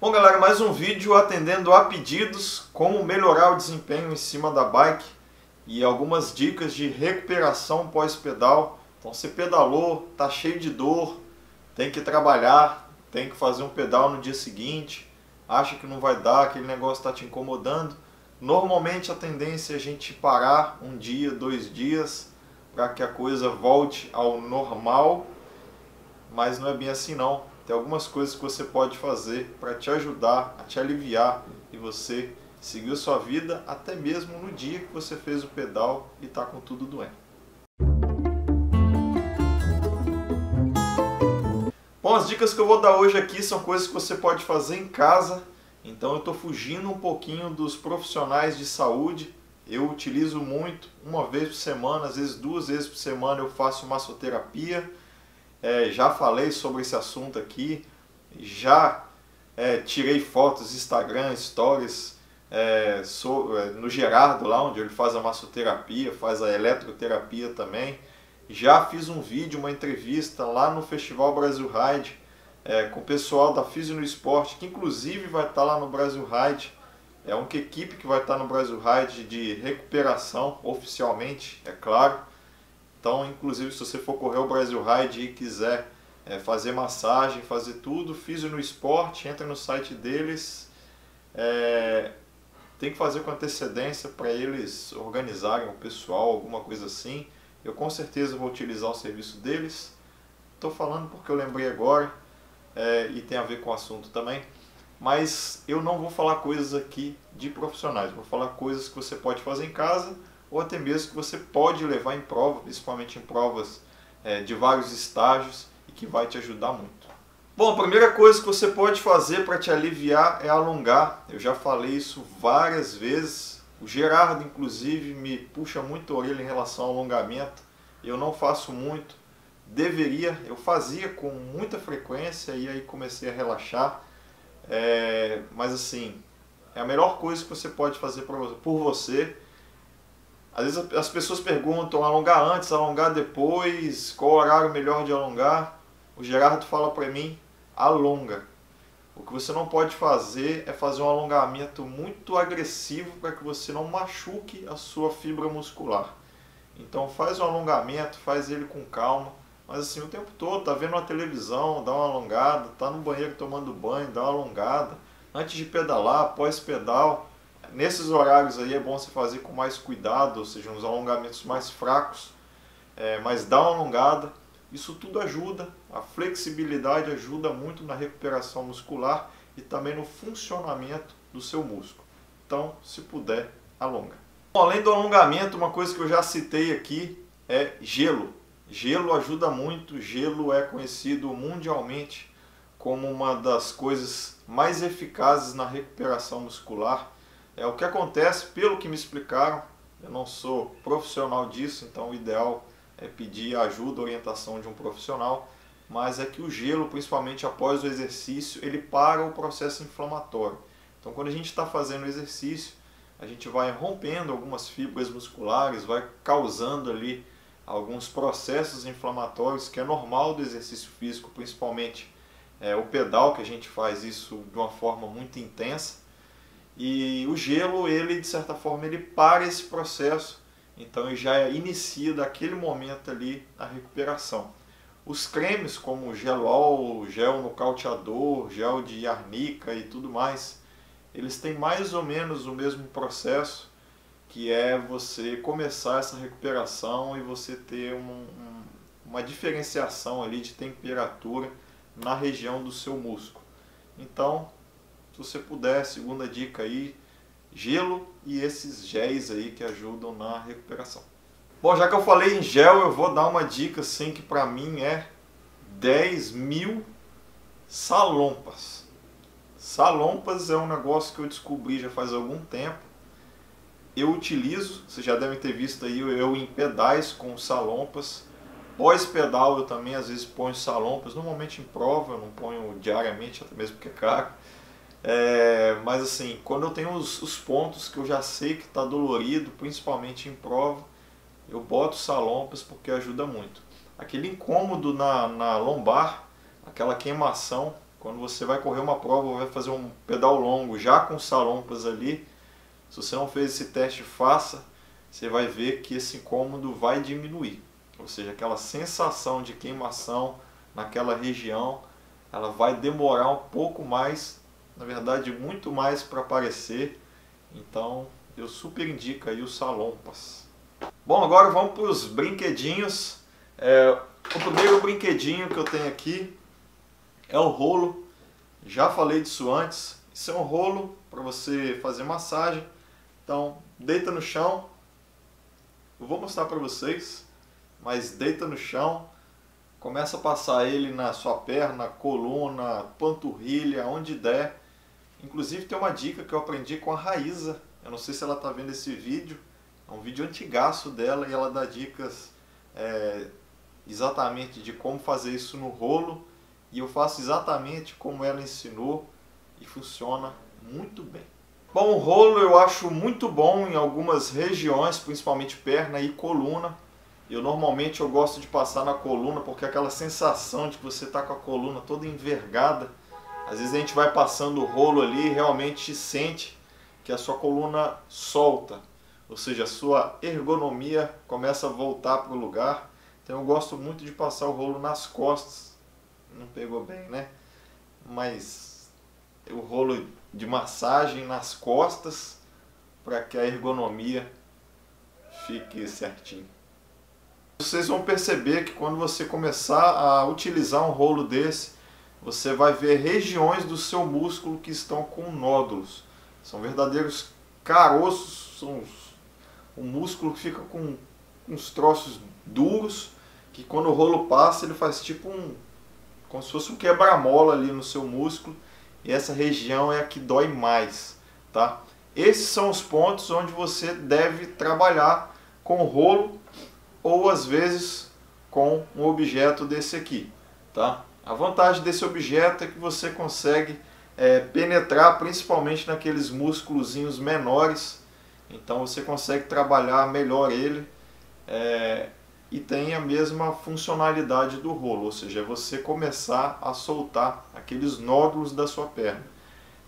Bom galera, mais um vídeo atendendo a pedidos, como melhorar o desempenho em cima da bike e algumas dicas de recuperação pós-pedal. Então você pedalou, tá cheio de dor, tem que trabalhar, tem que fazer um pedal no dia seguinte, acha que não vai dar, aquele negócio está te incomodando. Normalmente a tendência é a gente parar um dia, 2 dias, para que a coisa volte ao normal, mas não é bem assim não. Tem algumas coisas que você pode fazer para te ajudar, a te aliviar e você seguir a sua vida até mesmo no dia que você fez o pedal e está com tudo doendo. Bom, as dicas que eu vou dar hoje aqui são coisas que você pode fazer em casa. Então eu estou fugindo um pouquinho dos profissionais de saúde. Eu utilizo muito, uma vez por semana, às vezes 2 vezes por semana eu faço massoterapia. Já falei sobre esse assunto aqui, já tirei fotos, Instagram, Stories, no Gerardo, lá onde ele faz a massoterapia, faz a eletroterapia também. Já fiz um vídeo, uma entrevista lá no Festival Brasil Ride, com o pessoal da Physio no Esporte, que inclusive vai estar lá no Brasil Ride. É uma equipe que vai estar no Brasil Ride de recuperação, oficialmente, é claro. Então, inclusive, se você for correr o Brasil Ride e quiser fazer massagem, fazer tudo, Physio no Esporte, entra no site deles. Tem que fazer com antecedência para eles organizarem o pessoal, alguma coisa assim. Eu com certeza vou utilizar o serviço deles. Estou falando porque eu lembrei agora e tem a ver com o assunto também. Mas eu não vou falar coisas aqui de profissionais, vou falar coisas que você pode fazer em casa ou até mesmo que você pode levar em prova, principalmente em provas de vários estágios e que vai te ajudar muito. Bom, a primeira coisa que você pode fazer para te aliviar é alongar. Eu já falei isso várias vezes. O Gerardo, inclusive, me puxa muito a orelha em relação ao alongamento. Eu não faço muito, deveria, eu fazia com muita frequência e aí comecei a relaxar. Mas assim, é a melhor coisa que você pode fazer por você. Às vezes as pessoas perguntam, alongar antes, alongar depois, qual o horário melhor de alongar? O Gerardo fala para mim, alonga. O que você não pode fazer é fazer um alongamento muito agressivo para que você não machuque a sua fibra muscular. Então faz um alongamento, faz ele com calma, mas assim o tempo todo, tá vendo uma televisão, dá uma alongada, tá no banheiro tomando banho, dá uma alongada. Antes de pedalar, pós-pedal, nesses horários aí é bom você fazer com mais cuidado, ou seja, uns alongamentos mais fracos, mas dá uma alongada. Isso tudo ajuda, a flexibilidade ajuda muito na recuperação muscular e também no funcionamento do seu músculo. Então, se puder, alonga. Bom, além do alongamento, uma coisa que eu já citei aqui é gelo. Gelo ajuda muito, gelo é conhecido mundialmente como uma das coisas mais eficazes na recuperação muscular. O que acontece, pelo que me explicaram, eu não sou profissional disso, então o ideal é pedir ajuda, orientação de um profissional, mas é que o gelo, principalmente após o exercício, ele para o processo inflamatório. Então quando a gente está fazendo o exercício, a gente vai rompendo algumas fibras musculares, vai causando ali alguns processos inflamatórios, que é normal do exercício físico, principalmente o pedal, que a gente faz isso de uma forma muito intensa. E o gelo, ele de certa forma, ele para esse processo, então ele já inicia daquele momento ali a recuperação. Os cremes como o Gelol, gel nocauteador, gel de arnica e tudo mais, eles têm mais ou menos o mesmo processo, que é você começar essa recuperação e você ter uma diferenciação ali de temperatura na região do seu músculo. Então, se você puder, segunda dica aí, gelo e esses géis aí que ajudam na recuperação. Bom, já que eu falei em gel, eu vou dar uma dica assim que para mim é 10.000 salompas. Salompas é um negócio que eu descobri já faz algum tempo. Eu utilizo, vocês já devem ter visto aí eu em pedais com salompas. Pós-pedal eu também às vezes ponho salompas, normalmente em prova, eu não ponho diariamente, até mesmo porque é caro. Mas assim, quando eu tenho os pontos que eu já sei que está dolorido, principalmente em prova, eu boto salompas porque ajuda muito. Aquele incômodo na lombar, aquela queimação, Quando você vai correr uma prova ou vai fazer um pedal longo já com salompas ali, se você não fez esse teste, faça, você vai ver que esse incômodo vai diminuir. Ou seja, aquela sensação de queimação naquela região, ela vai demorar um pouco mais, na verdade muito mais para aparecer. Então eu super indico aí os salompas. Bom, agora vamos para os brinquedinhos. O primeiro brinquedinho que eu tenho aqui é o rolo. Já falei disso antes. Isso é um rolo para você fazer massagem. Então deita no chão. Eu vou mostrar para vocês, mas deita no chão. Começa a passar ele na sua perna, coluna, panturrilha, onde der. Inclusive tem uma dica que eu aprendi com a Raíza. Eu não sei se ela está vendo esse vídeo. É um vídeo antigaço dela e ela dá dicas exatamente de como fazer isso no rolo. E eu faço exatamente como ela ensinou e funciona muito bem. Bom, o rolo eu acho muito bom em algumas regiões, principalmente perna e coluna. Normalmente eu gosto de passar na coluna porque aquela sensação de que você está com a coluna toda envergada. Às vezes a gente vai passando o rolo ali e realmente sente que a sua coluna solta. Ou seja, a sua ergonomia começa a voltar para o lugar. Então eu gosto muito de passar o rolo nas costas. Não pegou bem, né? Mas o rolo de massagem nas costas para que a ergonomia fique certinho. Vocês vão perceber que quando você começar a utilizar um rolo desse, você vai ver regiões do seu músculo que estão com nódulos. São verdadeiros caroços, são um músculo que fica com uns troços duros, que quando o rolo passa ele faz tipo como se fosse um quebra-mola ali no seu músculo, e essa região é a que dói mais, tá? Esses são os pontos onde você deve trabalhar com o rolo, ou às vezes com um objeto desse aqui, tá? A vantagem desse objeto é que você consegue penetrar principalmente naqueles músculozinhos menores, então você consegue trabalhar melhor ele e tem a mesma funcionalidade do rolo, ou seja, é você começar a soltar aqueles nódulos da sua perna.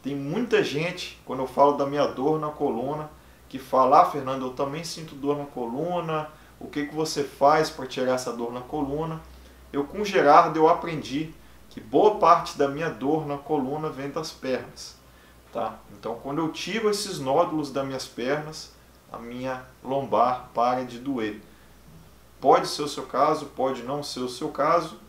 Tem muita gente, quando eu falo da minha dor na coluna, que fala: ah, Fernando, eu também sinto dor na coluna, o que você faz para tirar essa dor na coluna? Com o Gerardo eu aprendi que boa parte da minha dor na coluna vem das pernas, tá? Então quando eu tiro esses nódulos das minhas pernas, a minha lombar para de doer. Pode ser o seu caso, pode não ser o seu caso,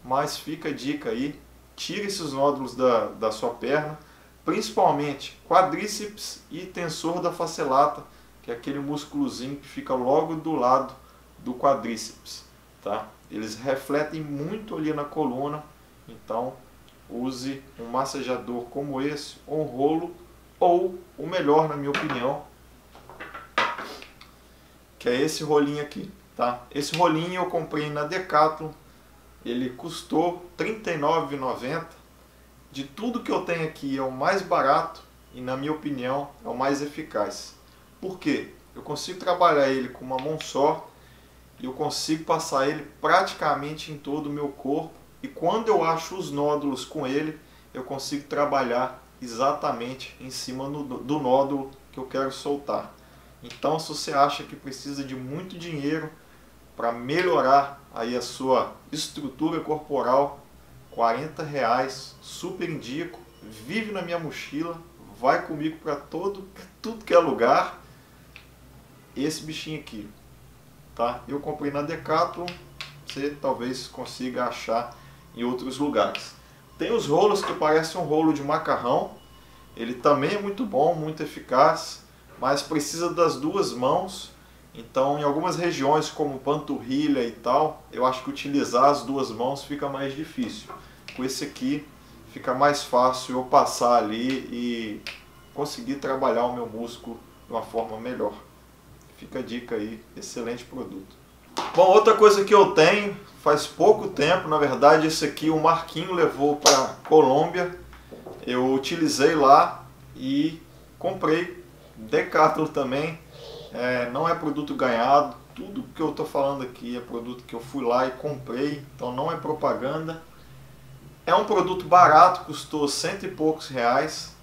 mas fica a dica aí, tire esses nódulos da sua perna, principalmente quadríceps e tensor da face lata, que é aquele músculozinho que fica logo do lado do quadríceps, tá? Eles refletem muito ali na coluna, então use um massageador como esse, ou um rolo, ou o melhor, na minha opinião, que é esse rolinho aqui, tá? Esse rolinho eu comprei na Decathlon, ele custou R$ 39,90. De tudo que eu tenho aqui é o mais barato e, na minha opinião, é o mais eficaz. Por quê? Eu consigo trabalhar ele com uma mão só e eu consigo passar ele praticamente em todo o meu corpo, e quando eu acho os nódulos com ele, eu consigo trabalhar exatamente em cima do nódulo que eu quero soltar. Então, se você acha que precisa de muito dinheiro para melhorar aí a sua estrutura corporal, R$ 40, super indico, vive na minha mochila, vai comigo para tudo que é lugar, esse bichinho aqui, tá? Eu comprei na Decathlon, você talvez consiga achar em outros lugares. Tem os rolos que parecem um rolo de macarrão, ele também é muito bom, muito eficaz, mas precisa das duas mãos. Então, em algumas regiões como panturrilha e tal, eu acho que utilizar as duas mãos fica mais difícil. Com esse aqui fica mais fácil eu passar ali e conseguir trabalhar o meu músculo de uma forma melhor. Fica a dica aí, excelente produto. Bom, outra coisa que eu tenho, faz pouco tempo, na verdade, esse aqui o Marquinho levou para Colômbia. Eu utilizei lá e comprei. Decathlon também. Não é produto ganhado, tudo que eu estou falando aqui é produto que eu fui lá e comprei, então não é propaganda. É um produto barato, custou cento e poucos reais.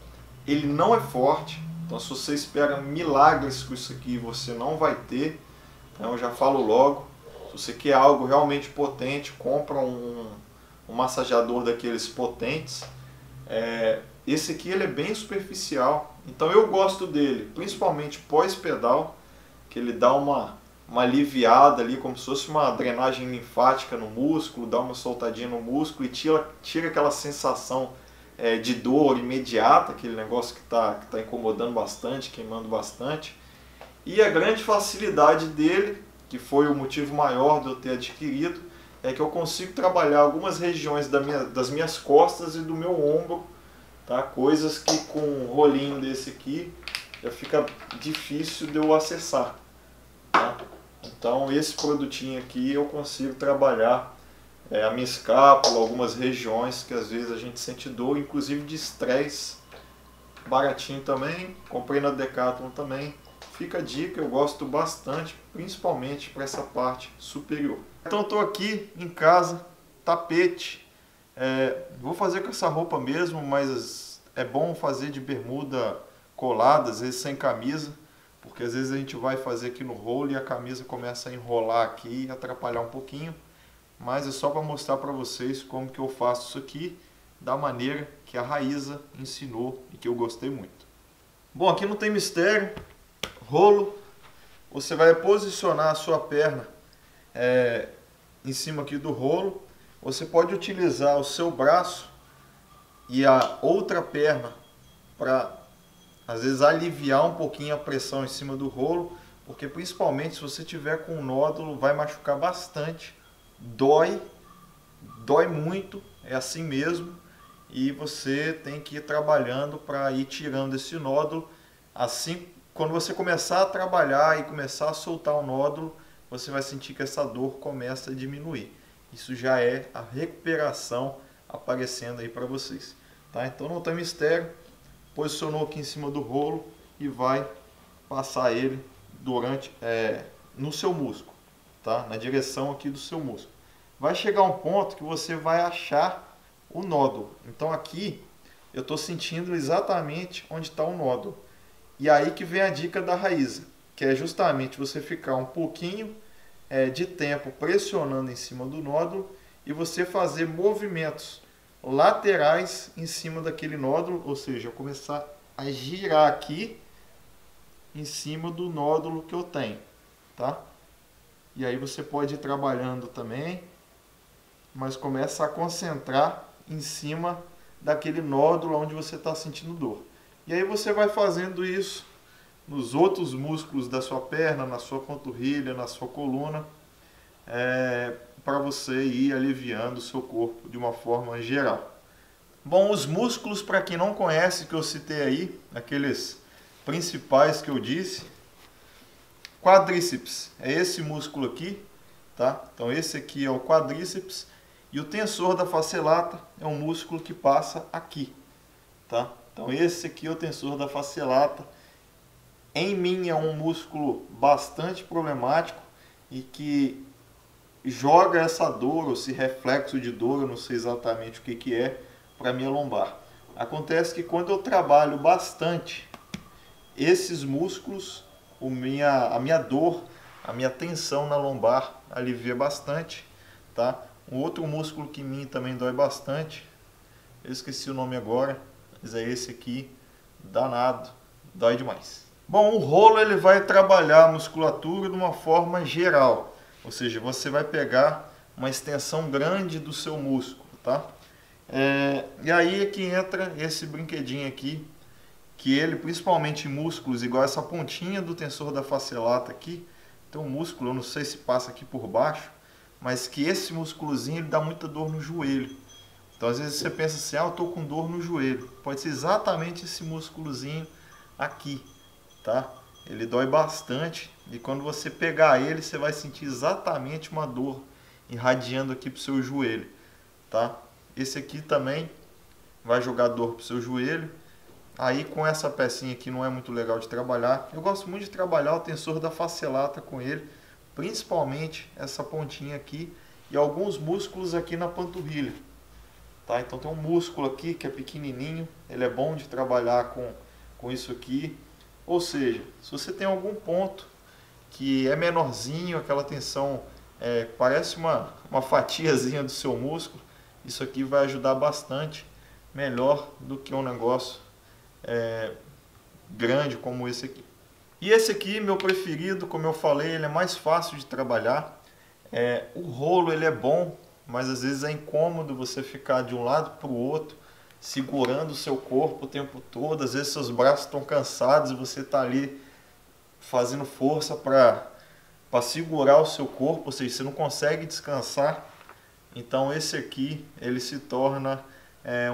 Ele não é forte, então se você espera milagres com isso aqui, você não vai ter. Então eu já falo logo, se você quer algo realmente potente, compra um massageador daqueles potentes. Esse aqui ele é bem superficial, então eu gosto dele, principalmente pós-pedal, que ele dá uma aliviada ali, como se fosse uma drenagem linfática no músculo, dá uma soltadinha no músculo e tira aquela sensação de dor imediata, aquele negócio que tá incomodando bastante, queimando bastante. E a grande facilidade dele, que foi o motivo maior de eu ter adquirido, é que eu consigo trabalhar algumas regiões das minhas costas e do meu ombro, tá? Coisas que com um rolinho desse aqui já fica difícil de eu acessar, tá? Então esse produtinho aqui eu consigo trabalhar a minha escápula, algumas regiões que às vezes a gente sente dor, inclusive de estresse. Baratinho também, comprei na Decathlon também. Fica a dica, eu gosto bastante, principalmente para essa parte superior. Então estou aqui em casa, tapete. Vou fazer com essa roupa mesmo, mas é bom fazer de bermuda colada, às vezes sem camisa, porque às vezes a gente vai fazer aqui no rolo e a camisa começa a enrolar aqui e atrapalhar um pouquinho. Mas é só para mostrar para vocês como que eu faço isso aqui, da maneira que a Raíza ensinou e que eu gostei muito. Bom, aqui não tem mistério. Rolo, você vai posicionar a sua perna em cima aqui do rolo. Você pode utilizar o seu braço e a outra perna para às vezes aliviar um pouquinho a pressão em cima do rolo, porque principalmente se você tiver com um nódulo vai machucar bastante, dói muito, é assim mesmo, e você tem que ir trabalhando para ir tirando esse nódulo. Assim, quando você começar a trabalhar e começar a soltar o nódulo, você vai sentir que essa dor começa a diminuir. Isso já é a recuperação aparecendo aí para vocês, tá? Então não tem mistério. Posicionou aqui em cima do rolo e vai passar ele no seu músculo, tá? Na direção aqui do seu músculo. Vai chegar um ponto que você vai achar o nódulo. Então aqui eu estou sentindo exatamente onde está o nódulo. E aí que vem a dica da Raíza, que é justamente você ficar um pouquinho de tempo pressionando em cima do nódulo e você fazer movimentos laterais em cima daquele nódulo, ou seja, começar a girar aqui em cima do nódulo que eu tenho, tá? E aí você pode ir trabalhando também, mas começa a concentrar em cima daquele nódulo onde você está sentindo dor. E aí você vai fazendo isso nos outros músculos da sua perna, na sua panturrilha, na sua coluna, para você ir aliviando o seu corpo de uma forma geral. Bom, os músculos, para quem não conhece, que eu citei aí, aqueles principais que eu disse, quadríceps é esse músculo aqui, tá? Então esse aqui é o quadríceps e o tensor da face lata é um músculo que passa aqui, tá? Então esse aqui é o tensor da face lata. Em mim é um músculo bastante problemático e que joga essa dor, ou esse reflexo de dor, eu não sei exatamente o que é, para minha lombar. Acontece que quando eu trabalho bastante esses músculos, a minha dor, a minha tensão na lombar alivia bastante, tá? Um outro músculo que em mim também dói bastante, eu esqueci o nome agora, mas é esse aqui, danado, dói demais. Bom, o rolo ele vai trabalhar a musculatura de uma forma geral, ou seja, você vai pegar uma extensão grande do seu músculo, tá? E aí é que entra esse brinquedinho aqui, que ele, principalmente em músculos, igual essa pontinha do tensor da face lata aqui, tem um músculo, eu não sei se passa aqui por baixo, mas que esse músculozinho ele dá muita dor no joelho. Então às vezes você pensa assim, eu estou com dor no joelho. Pode ser exatamente esse músculozinho aqui, tá? Ele dói bastante e quando você pegar ele, você vai sentir exatamente uma dor irradiando aqui para o seu joelho, tá? Esse aqui também vai jogar dor para o seu joelho. Aí com essa pecinha aqui não é muito legal de trabalhar. Eu gosto muito de trabalhar o tensor da face lata com ele, principalmente essa pontinha aqui e alguns músculos aqui na panturrilha. tá? Então tem um músculo aqui que é pequenininho, ele é bom de trabalhar com isso aqui. Ou seja, se você tem algum ponto que é menorzinho, aquela tensão parece uma fatiazinha do seu músculo, isso aqui vai ajudar bastante, melhor do que um negócio grande como esse aqui. E esse aqui, meu preferido, como eu falei, ele é mais fácil de trabalhar. O rolo ele é bom, mas às vezes é incômodo você ficar de um lado para o outro, segurando o seu corpo o tempo todo. Às vezes seus braços estão cansados e você está ali fazendo força para segurar o seu corpo, ou seja, você não consegue descansar. Então esse aqui ele se torna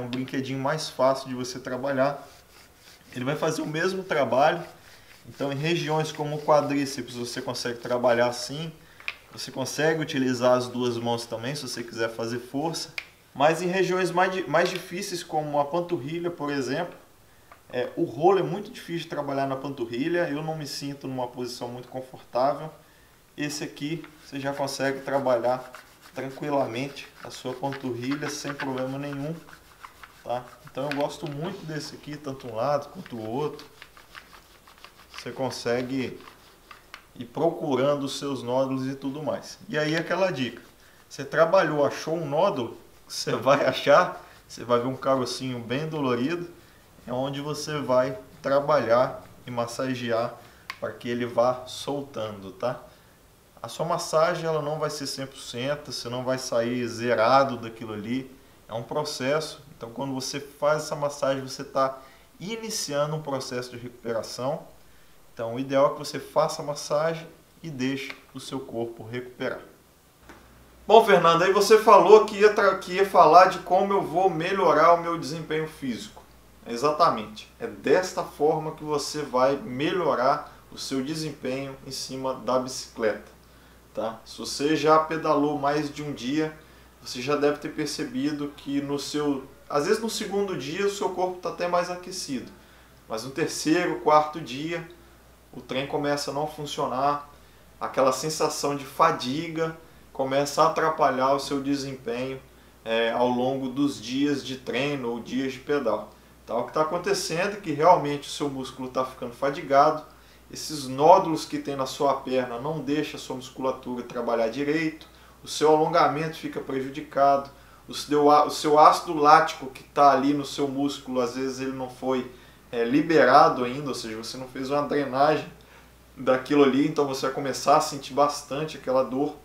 um brinquedinho mais fácil de você trabalhar. Ele vai fazer o mesmo trabalho. Então em regiões como o quadríceps você consegue trabalhar assim. Você consegue utilizar as duas mãos também, se você quiser fazer força. Mas em regiões mais difíceis, como a panturrilha, por exemplo, o rolo é muito difícil de trabalhar na panturrilha. Eu não me sinto numa posição muito confortável. Esse aqui você já consegue trabalhar tranquilamente a sua panturrilha sem problema nenhum. Tá? Então eu gosto muito desse aqui, tanto um lado quanto o outro. Você consegue ir procurando os seus nódulos e tudo mais. E aí aquela dica, você trabalhou, achou um nódulo, você vai achar, você vai ver um carocinho bem dolorido, é onde você vai trabalhar e massagear para que ele vá soltando, tá? A sua massagem ela não vai ser 100%, você não vai sair zerado daquilo ali, é um processo. Então quando você faz essa massagem, você está iniciando um processo de recuperação. Então o ideal é que você faça a massagem e deixe o seu corpo recuperar. Bom, Fernando, aí você falou que ia falar de como eu vou melhorar o meu desempenho físico. Exatamente. É desta forma que você vai melhorar o seu desempenho em cima da bicicleta. Tá? Se você já pedalou mais de um dia, você já deve ter percebido que às vezes no segundo dia o seu corpo está até mais aquecido. Mas no terceiro, quarto dia, o trem começa a não funcionar, aquela sensação de fadiga começa a atrapalhar o seu desempenho ao longo dos dias de treino ou dias de pedal. Então, o que está acontecendo é que realmente o seu músculo está ficando fadigado, esses nódulos que tem na sua perna não deixam a sua musculatura trabalhar direito, o seu alongamento fica prejudicado, o seu ácido lático que está ali no seu músculo, às vezes ele não foi liberado ainda, ou seja, você não fez uma drenagem daquilo ali, então você vai começar a sentir bastante aquela dor.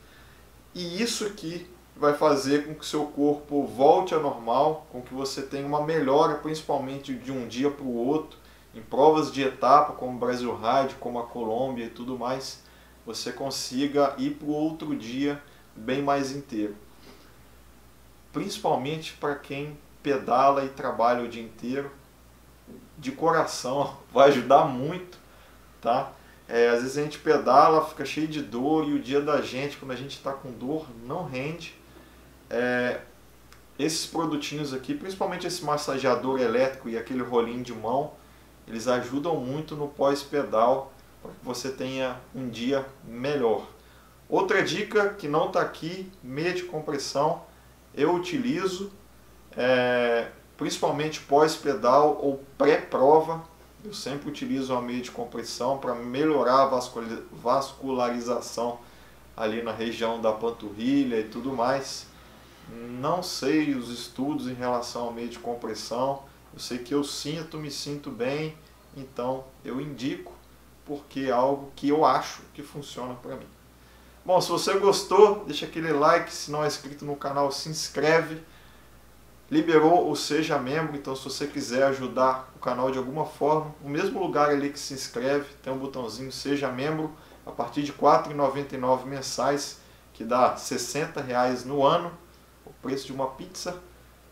E isso aqui vai fazer com que o seu corpo volte ao normal, com que você tenha uma melhora, principalmente de um dia para o outro, em provas de etapa, como o Brasil Ride, como a Colômbia e tudo mais, você consiga ir para o outro dia bem mais inteiro. Principalmente para quem pedala e trabalha o dia inteiro, de coração, vai ajudar muito, tá? Às vezes a gente pedala, fica cheio de dor e o dia da gente, quando a gente está com dor, não rende. Esses produtinhos aqui, principalmente esse massageador elétrico e aquele rolinho de mão, eles ajudam muito no pós-pedal para que você tenha um dia melhor. Outra dica que não está aqui, meia de compressão, eu utilizo principalmente pós-pedal ou pré-prova. Eu sempre utilizo uma meia de compressão para melhorar a vascularização ali na região da panturrilha e tudo mais. Não sei os estudos em relação à meia de compressão, eu sei que eu me sinto bem, então eu indico porque é algo que eu acho que funciona para mim. Bom, se você gostou, deixa aquele like, se não é inscrito no canal, se inscreve. Liberou o Seja Membro, então se você quiser ajudar o canal de alguma forma, no mesmo lugar ali que se inscreve, tem um botãozinho Seja Membro, a partir de R$ 4,99 mensais, que dá R$ 60 no ano, o preço de uma pizza.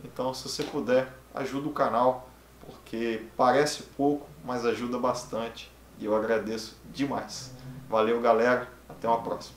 Então se você puder, ajuda o canal, porque parece pouco, mas ajuda bastante, e eu agradeço demais. Valeu galera, até uma próxima.